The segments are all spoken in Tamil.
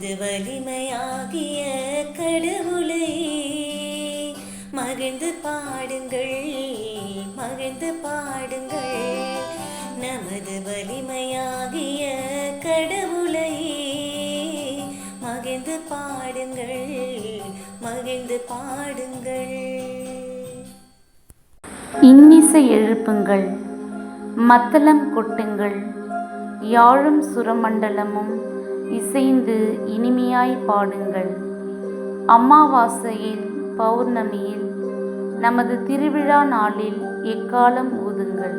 நமது வலிமையாகிய கடவுளை மகிழ்ந்து பாடுங்கள், மகிழ்ந்து பாடுங்கள். நமது வலிமையாகிய கடவுளை மகிழ்ந்து பாடுங்கள், மகிழ்ந்து பாடுங்கள். இன்னிசை எழுப்புங்கள், மத்தளம் கொட்டுங்கள், யாழும் சுரமண்டலமும் இசைந்து இனிமையாய் பாடுங்கள். அமாவாசையில், பௌர்ணமியில், நமது திருவிழா நாளில் எக்காலம் ஊதுங்கள்.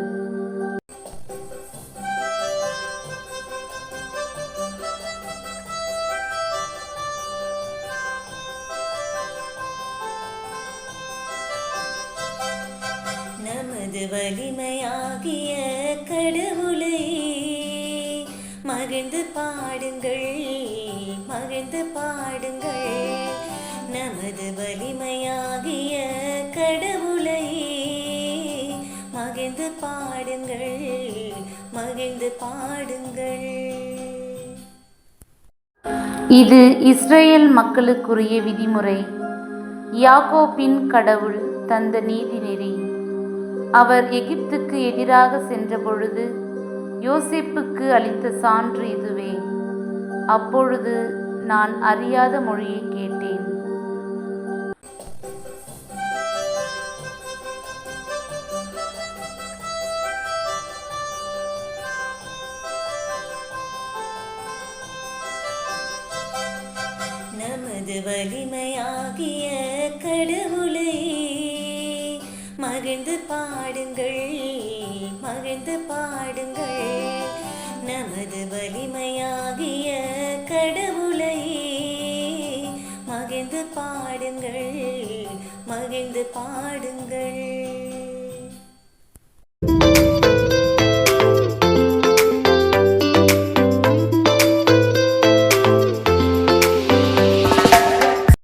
நமது வலிமையாகிய கடவுளை மகிழ்ந்து பாடுங்கள், மகிழ்ந்து பாடுங்கள். நமது வலிமையாகிய கடவுளை மகிழ்ந்து பாடுங்கள், மகிழ்ந்து பாடுங்கள். இது இஸ்ரேல் மக்களுக்குரிய விதிமுறை, யாக்கோபின் கடவுள் தந்த நீதிநெறி. அவர் எகிப்துக்கு எதிராக சென்றபொழுது யோசேப்புக்கு அளித்த சான்று இதுவே. அப்பொழுது நான் அறியாத மொழியை கேட்டேன். நமது வலிமையாகிய கடவுளை மகிழ்ந்து பாடுங்கள், மகிழ்ந்து பாடுங்கள். நமது வலிமையாகிய கடவுளை மகிழ்ந்து பாடுங்கள், மகிழ்ந்து பாடுங்கள்.